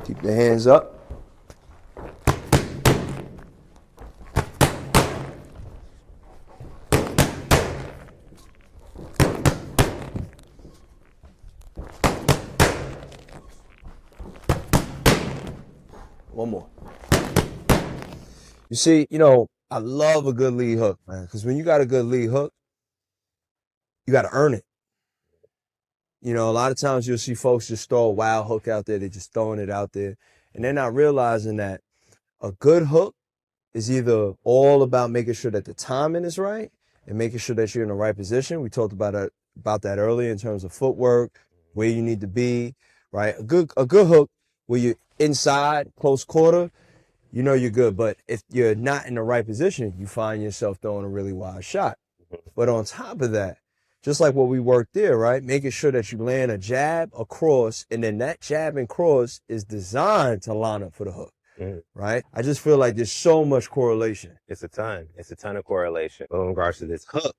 Keep the hands up. One more. You see, I love a good lead hook, man, because when you got a good lead hook, you got to earn it. A lot of times you'll see folks just throw a wild hook out there. They're just throwing it out there. And they're not realizing that a good hook is either all about making sure that the timing is right and making sure that you're in the right position. We talked about that earlier in terms of footwork, where you need to be, right? A good hook where you're inside, close quarter, you're good. But if you're not in the right position, you find yourself throwing a really wild shot. But on top of that, just like what we worked there, right? Making sure that you land a jab, a cross, and then that jab and cross is designed to line up for the hook, right? I just feel like there's so much correlation. It's a ton of correlation. But in regards to this hook,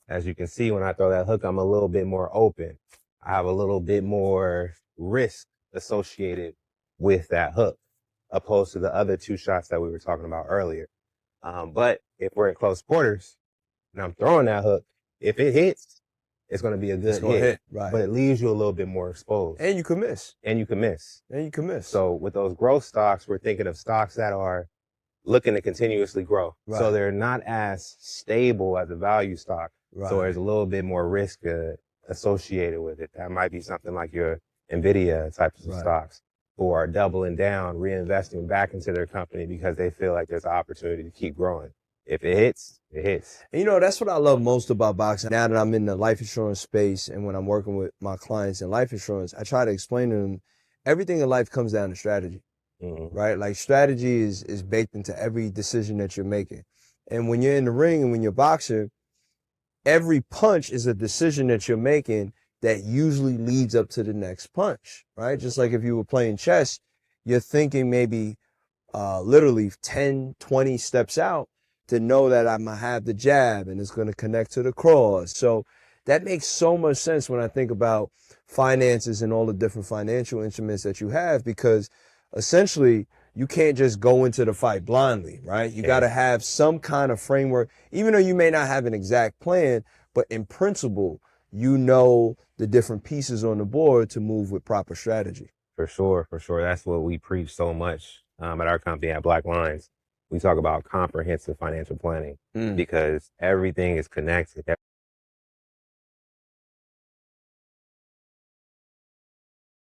as you can see, when I throw that hook, I'm a little bit more open. I have a little bit more risk associated with that hook, opposed to the other two shots that we were talking about earlier. But if we're in close quarters and I'm throwing that hook, if it hits, it's going to be a good hit. Right. But it leaves you a little bit more exposed. And you can miss. So with those growth stocks, we're thinking of stocks that are looking to continuously grow. Right. So they're not as stable as a value stock. Right. So there's a little bit more risk associated with it. That might be something like your NVIDIA types of stocks, who are doubling down, reinvesting back into their company because they feel like there's an opportunity to keep growing. If it hits, it hits. And that's what I love most about boxing. Now that I'm in the life insurance space and when I'm working with my clients in life insurance, I try to explain to them everything in life comes down to strategy, right? Like strategy is baked into every decision that you're making. And when you're in the ring and when you're boxing, every punch is a decision that you're making that usually leads up to the next punch, right? Just like if you were playing chess, you're thinking maybe literally 10, 20 steps out to know that I'm going to have the jab and it's going to connect to the cross. So that makes so much sense when I think about finances and all the different financial instruments that you have, because essentially you can't just go into the fight blindly, right? You got to have some kind of framework, even though you may not have an exact plan, but in principle, the different pieces on the board to move with proper strategy. For sure. That's what we preach so much at our company at Black Lines. We talk about comprehensive financial planning because everything is connected.